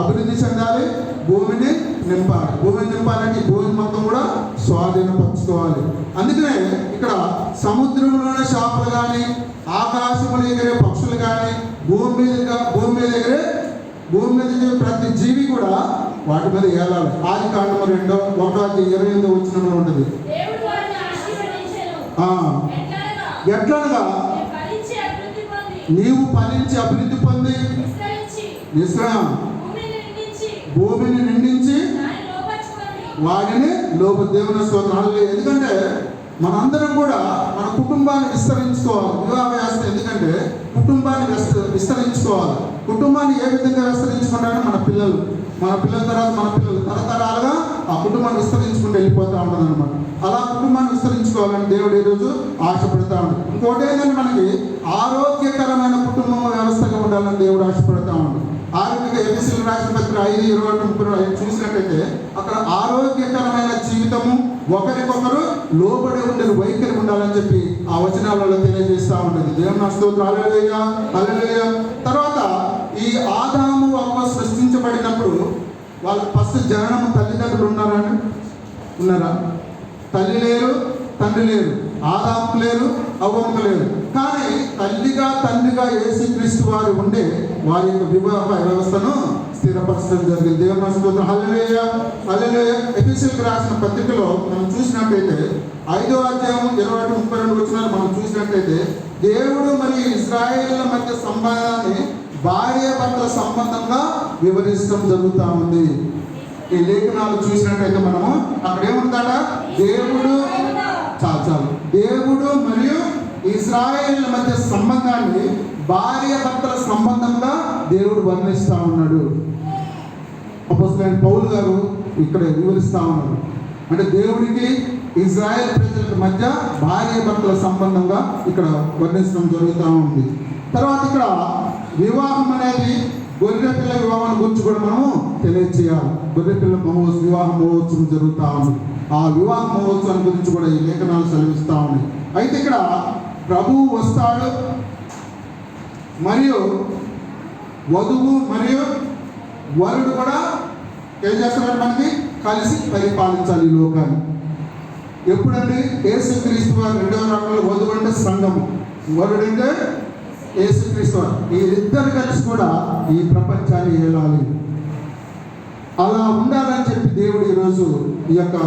అభివృద్ధి చెందాలి, భూమిని నింపాలి. భూమిని నింపాలంటే భూమి మొత్తం కూడా స్వాధీనపరచుకోవాలి. అందుకనే ఇక్కడ సముద్రంలోనే చేపలు కానీ, ఆకాశంలో ఎగిరే పక్షులు కానీ, భూమి మీద ఎగిరే ప్రతి జీవి కూడా వాటి మీద ఏలాలి. ఆదికాండము 2:1-28 వచనంలో ఉంటుంది. ఎట్లనగా నీవు ఫలించి అభివృద్ధి పొంది భూమిని నిండించి వాడిని దేవుని స్తోత్రం. ఎందుకంటే మనందరం కూడా మన కుటుంబాన్ని విస్తరించుకోవాలి. వివాహ వ్యవస్థ ఎందుకంటే కుటుంబాన్ని విస్తరించుకోవాలి. కుటుంబాన్ని ఏ విధంగా విస్తరించుకుంటారో మన పిల్లల తర్వాత మన పిల్లలు తరతరాలుగా ఆ కుటుంబాన్ని విస్తరించుకుంటూ వెళ్ళిపోతూ ఉంటుంది అనమాట. అలా కుటుంబాన్ని విస్తరించుకోవాలని దేవుడు ఈరోజు ఆశపడుతూ ఉంటాడు. ఇంకోటి ఏంటంటే మనకి ఆరోగ్యకరమైన కుటుంబం వ్యవస్థగా ఉండాలని దేవుడు ఆశపడుతూ ఉంటాడు. ఆరోగ్యంగా ఎఫెసీయులకు రాసిన పత్రిక 5:21-35 చూసినట్లయితే అక్కడ ఆరోగ్యకరమైన జీవితము, ఒకరికొకరు లోబడి ఉండే వైఖరి ఉండాలని చెప్పి ఆ వచనాలలో తెలియజేస్తూ ఉంటుంది. దేవుని స్తోత్రం, హల్లెలూయా, హల్లెలూయా. తర్వాత ఈ ఆదాము అవ్వ సృష్టించబడినప్పుడు వాళ్ళ ఫస్ట్ జననం తల్లిదండ్రులు ఉన్నారా? తల్లి లేరు, తండ్రి లేరు, ఆదాముకు లేరు, అవ్వకు లేరు. కానీ తల్లిగా తండ్రిగా యేసుక్రీస్తు వారు ఉండే వారి యొక్క వివాహ వ్యవస్థను స్థిరపరచడం జరిగింది. దేవుని స్తోత్రం, హల్లెలూయా, హల్లెలూయా. ఎఫెసీయులకు రాసిన పత్రికలో మనం చూసినట్లయితే 5:21-32 వచనాలు మనం చూసినట్లయితే దేవుడు మరియు ఇశ్రాయేలుల మధ్య సంబంధాన్ని భార్యాభర్తల సంబంధంగా వివరించడం జరుగుతూ ఉంది. ఈ లేఖనాలు చూసినట్లయితే మనము అక్కడ ఏముంటాడా? దేవుడు మరియు ఇశ్రాయేలుల మధ్య సంబంధాన్ని భార్యాభర్తల సంబంధంగా దేవుడు వర్ణిస్తూ ఉన్నాడు. అపోస్తలుడైన పౌలు గారు ఇక్కడ వివరిస్తూ ఉన్నారు. అంటే దేవుడికి ఇశ్రాయేల్ ప్రజల మధ్య భార్యాభర్తల సంబంధంగా ఇక్కడ వర్ణించడం జరుగుతూ ఉంది. తర్వాత ఇక్కడ వివాహం అనేది గొర్రెపిల్ల వివాహాన్ని గురించి కూడా మనము తెలియజేయాలి. గొర్రెపిల్ల వివాహ మహోత్సవం జరుగుతూ ఉంది. ఆ వివాహ మహోత్సవం గురించి కూడా ఈ లేఖనాలు సెలవిస్తూ ఉన్నాయి. అయితే ఇక్కడ ప్రభువు వస్తాడు, మరియు వధువు మరియు వరుడు కూడా ఏం చేస్తున్నారు? మనకి కలిసి పరిపాలించాలి ఈ లోకాన్ని. ఎప్పుడంటే యేసుక్రీస్తు వారు 2వ రాకడలో వధువు అంటే సంఘము, వరుడు అంటే యేసుక్రీస్తు వారు. ఈ ఇద్దరు కలిసి కూడా ఈ ప్రపంచాన్ని ఏలాలి. అలా ఉండాలని చెప్పి దేవుడు ఈరోజు ఈ యొక్క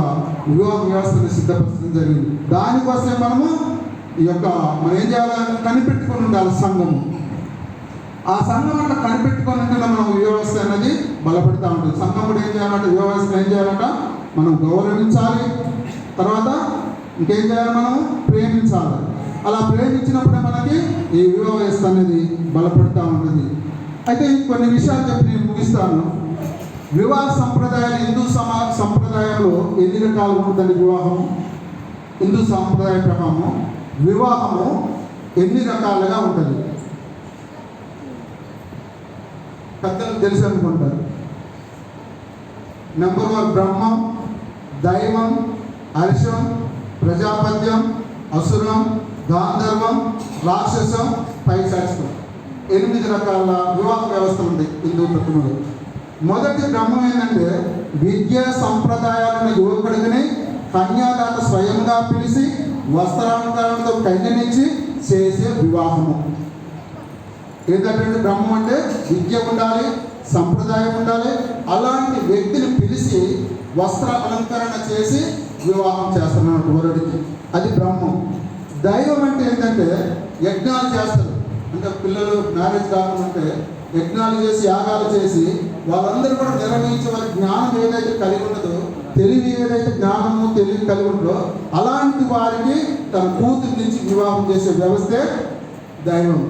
వివాహ వ్యవస్థను సిద్ధపరచడం జరిగింది. దానికోసమే మనం ఏం చేయాలి? కనిపెట్టుకొని ఉండాలి సంఘము. ఆ సంఘం అట్లా కనిపెట్టుకొని ఉంటే మనం వ్యవస్థ అనేది బలపడుతూ ఉంటుంది. సంఘం కూడా ఏం చేయాలంటే వ్యవస్థ ఏం చేయాలంట? మనం గౌరవించాలి. తర్వాత ఇంకేం చేయాలి? మనం ప్రేమించాలి. అలా ప్రేమించినప్పుడే మనకి ఈ వివాహ వ్యవస్థ అనేది బలపడుతూ ఉంటుంది. అయితే కొన్ని విషయాలు చెప్పి నేను ముగిస్తాను. వివాహ సంప్రదాయాలు హిందూ సంప్రదాయంలో ఎన్ని రకాలు ఉంటుందండి? హిందూ సంప్రదాయ ప్రకారం వివాహము ఎన్ని రకాలుగా ఉంటుంది? పెద్దలు తెలుసు అనుకుంటారు. నెంబర్ 1 బ్రహ్మం, దైవం, హర్షం, ప్రజాపత్యం, అసురం, గాంధర్వం, రాక్షసం, పైశాచికం. 8 రకాల వివాహ వ్యవస్థలు ఉంటాయి హిందూ తత్వంలో. మొదటి బ్రహ్మం ఏంటంటే విద్యా సంప్రదాయాలను యువకుడిని కన్యాదాత స్వయంగా పిలిచి వస్త్రాలంకరణతో కన్యనించి చేసే వివాహము. ఏంటంటే బ్రహ్మం అంటే విద్య ఉండాలి, సంప్రదాయం ఉండాలి. అలాంటి వ్యక్తిని పిలిచి వస్త్ర అలంకరణ చేసి వివాహం చేస్తున్నట్టు వరుడికి, అది బ్రహ్మం. దైవం అంటే ఏంటంటే యజ్ఞాలు చేస్తారు. అంటే పిల్లలు మ్యారేజ్ కాకుండా యజ్ఞాలు చేసి యాగాలు చేసి వాళ్ళందరూ కూడా నిర్వహించే వారి జ్ఞానం ఏదైతే కలిగి ఉండదో, తెలివి ఏదైతే జ్ఞానము తెలివి కలిగి ఉండదో అలాంటి వారికి తన కూతురు నుంచి వివాహం చేసే వ్యవస్థే దైవం.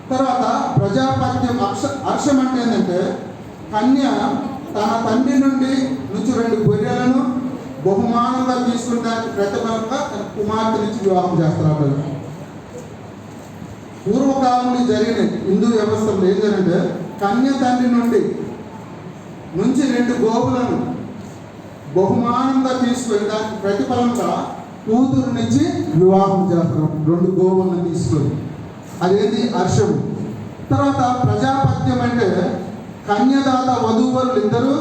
తర్వాత ప్రజాపత్యం. హర్షం అంటే ఏంటంటే కన్య తన తండ్రి నుంచి 2 గొర్రెలను బహుమానంగా తీసుకున్నదానికి ప్రతిఫలంగా తన కుమార్తె నుంచి వివాహం చేస్తారు. పూర్వకాలంలో జరిగిన హిందూ వ్యవస్థలో ఏంటంటే కన్య తండ్రి నుంచి 2 గోవులను బహుమానంగా తీసుకొని దానికి ప్రతిఫలంగా కూతురు నుంచి వివాహం చేస్తారు. 2 గోవులను తీసుకొని, అదేంటి హర్షము. తర్వాత ప్రజాపత్యం అంటే కన్యదాత వధూవరులు ఇద్దరు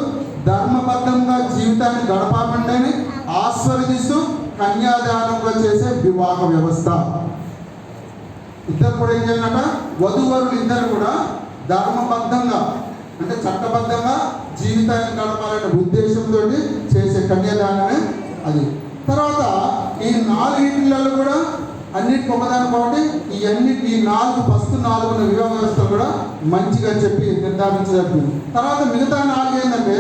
ధర్మబద్ధంగా జీవితాన్ని గడపాలని ఆస్వాదిస్తూ కన్యాదానంగా చేసే వివాహ వ్యవస్థ. ఇద్దరు కూడా ఏం చేయాలన్నట, వధూవరులు ఇద్దరు కూడా ధర్మబద్ధంగా అంటే చట్టబద్ధంగా జీవితాన్ని గడపాలనే ఉద్దేశంతో చేసే కన్యాదానమే అది. తర్వాత ఈ 4 కూడా అన్నిటికి ఒకదాని కాబట్టి ఈ 4 వివాహ వ్యవస్థలు కూడా మంచిగా చెప్పి నిర్ధారించబడింది. తర్వాత మిగతా 4 ఏంటంటే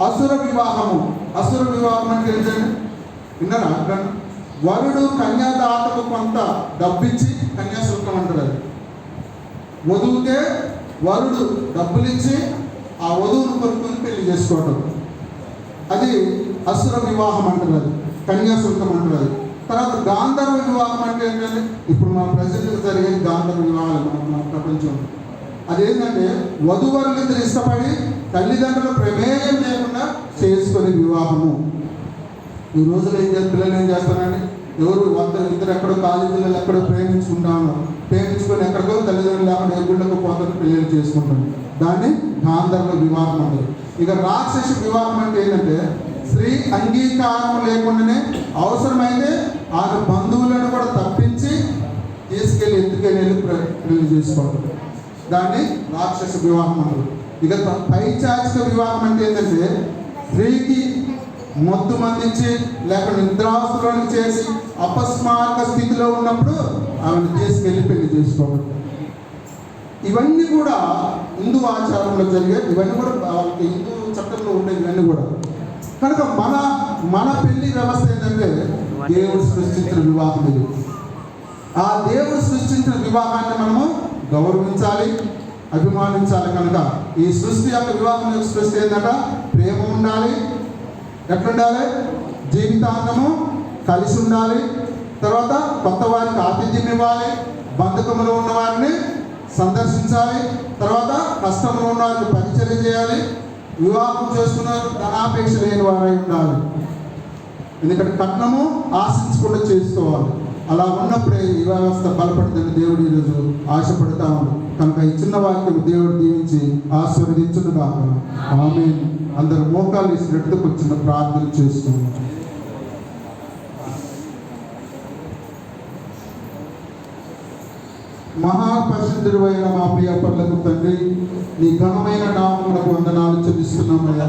అసుర వివాహము. అసుర వివాహం అంటే ఏంటంటే విన్నారా? వరుడు కన్యాదాతకు కొంత డబ్బిచ్చి కన్యాశుల్కం అంటారు. అది వధువుకే వరుడు డబ్బులిచ్చి ఆ వధువును కొనుక్కొని పెళ్లి చేసుకోవటం, అది అసుర వివాహం అంటారు. అది కన్యాశుల్కం అంటారు. అది తర్వాత గాంధర్వ వివాహం అంటే ఏంటంటే ఇప్పుడు మన ప్రజెంట్ జరిగే గాంధర్వ వివాహాలు మన ప్రపంచంలో. అదేంటంటే వధువరులిద్దరు ఇష్టపడి తల్లిదండ్రుల ప్రమేయం లేకుండా చేసుకునే వివాహము. ఈ రోజులో పిల్లలు ఏం చేస్తారండి, ఎవరు ఇద్దరు ఎక్కడో కాలేజీలలో ఎక్కడో ప్రేమించుకుంటాను, ప్రేమించుకొని ఎక్కడికో తల్లిదండ్రులు లేకుండా ఏ గుళ్ళకు పోతారు, పెళ్ళిళ్ళు చేసుకుంటారు. దాన్ని గాంధర్వ వివాహం అంటారు. ఇక రాక్షస వివాహం అంటే ఏంటంటే స్త్రీ అంగీకారం లేకుండానే అవసరమైతే ఆమె బంధువులను కూడా తప్పించి తీసుకెళ్ళి ఎత్తుకెళ్ళి పెళ్లి చేసుకోవడం, దాన్ని రాక్షస వివాహం అంటారు. ఇక పైచాచిక వివాహం అంటే ఏంటంటే స్త్రీకి మొద్దు మందించి లేక నిద్రాస్తులను చేసి అపస్మారక స్థితిలో ఉన్నప్పుడు ఆమెను తీసుకెళ్ళి పెళ్లి చేసుకోవడం. ఇవన్నీ కూడా హిందూ ఆచారంలో జరిగే, ఇవన్నీ కూడా వాళ్ళకి హిందూ చట్టంలో ఉండేవి. ఇవన్నీ కూడా కనుక మన పెళ్లి వ్యవస్థ ఏంటంటే దేవుడు సృష్టించిన వివాహం. ఇది ఆ దేవుడు సృష్టించిన వివాహాన్ని మనము గౌరవించాలి, అభిమానించాలి. కనుక ఈ సృష్టి యొక్క వివాహం యొక్క సృష్టి ఏంటంటే ప్రేమ ఉండాలి, ఎట్లుండాలి, జీవితాంతము కలిసి ఉండాలి. తర్వాత కొత్త వారికి ఆతిథ్యం ఇవ్వాలి, బంధకములో ఉన్న వారిని సందర్శించాలి. తర్వాత కష్టంలో ఉన్న వారికి పరిచర్య చేయాలి. వివాహం చేసుకున్నారు ధనాపేక్ష లేని వారై ఉండాలి. ఎందుకంటే కట్నము ఆశించకుండా చేసుకోవాలి. అలా ఉన్నప్పుడే ఈ వ్యవస్థ బలపడుతుందని దేవుడు ఈరోజు ఆశపడతా ఉన్నాడు. కనుక ఈ చిన్న వాక్యం దేవుడు దీవించి ఆశీర్వదించునుగా. ఆమేన్. అందరూ మోకాలు వేసినట్టు కూర్చున్న ప్రార్థన చేస్తున్నాం. మహాపరిశుద్ధుడు అయిన మా ప్రియ పర్లకు తండ్రి, నీ ఘనమైన నామమునకు వందనాలు చెల్లిస్తున్నామయ్యా.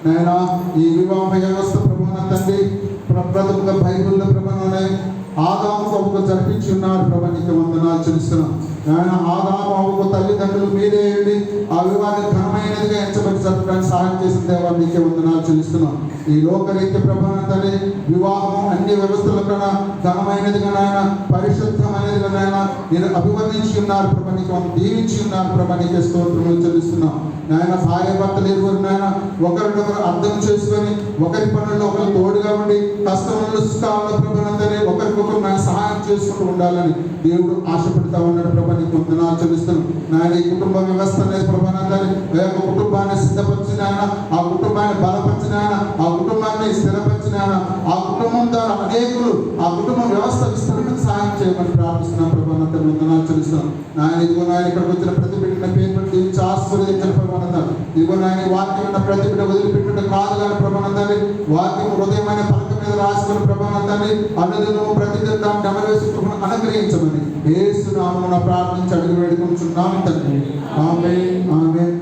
నాయనా, ఈ వివాహ వ్యవస్థ ప్రభువున తండ్రి ప్రథమంగా బైబిల్లో ప్రభువునే ఆదాము అవ్వకు జరిపించి ఉన్నారు. ప్రభు నీకు వందనాలు చెల్లిస్తున్నాం. నాయన, ఆదాము అవ్వకు తల్లిదండ్రులు మీరే ఉండి ఆ వివాహం ఘనమైనదిగా ఎంచబడి జరపడానికి సహాయం చేసిన దేవా నీకే వందనాలు చెల్లిస్తున్నాం. ఈ లోకరీత్య ప్రభువున తండ్రి వివాహము అన్ని వ్యవస్థల కన్నా ఘనమైనదిగా నాయన, పరిశుద్ధమైనదిగా నాయన నేను అభివర్ణించి ఉన్నారు. ప్రభు నీకు దీవించి ఉన్నారు. ప్రభు నీకే స్తోత్రములు చెల్లిస్తున్నాం. నాయన, భార్య భర్తలు ఇరువురు నాయన ఒకరినొకరు అర్థం చేసుకొని ఒకరి పనుల్లో ఒకరు తోడుగా ఉండి కష్టంలో సుఖాల్లో ప్రభునందరినీ ఒకరికొకరు నాయన సహాయం చేసుకుంటూ ఉండాలని దేవుడు ఆశపడుతూ ఉన్నాడు. ప్రభు నీకు వందనాలు చెల్లిస్తున్నాం. నాయన, ఈ కుటుంబ వ్యవస్థ అనేది ప్రభునందరినీ యొక్క కుటుంబాన్ని సిద్ధపరిచిన ఆయన, ఆ కుటుంబాన్ని బలపరిచిన ఆయన, ఆ కుటుంబాన్ని స్థిరపరిచిన ఆయన, ఆ కుటుంబం ద్వారా అనేకులు ఆ కుటుంబ వ్యవస్థ విస్తరణకు చేయమని ప్రార్థిస్తున్నాం ప్రభానంత వందనాలు చెల్లిస్తున్నాం. నాయన ఇదిగో నాయన ఇక్కడికి వచ్చిన ప్రతి బిడ్డన పేరు దీవించి ఆశీర్వదించిన ప్రభానంత. ఇదిగో నాయన వాక్యం ఉన్న ప్రతి బిడ్డ వదిలిపెట్టిన కాదు కానీ ప్రభానంతాన్ని వాక్యం హృదయమైన పలక మీద రాసుకున్న ప్రభానంతాన్ని అన్నదినము ప్రతిదిన దాన్ని గమనించి అనుగ్రహించమని యేసు నామమున ప్రార్థించి అడిగి వేడుకుంటున్నాం తండ్రి. ఆమేన్ ఆమేన్.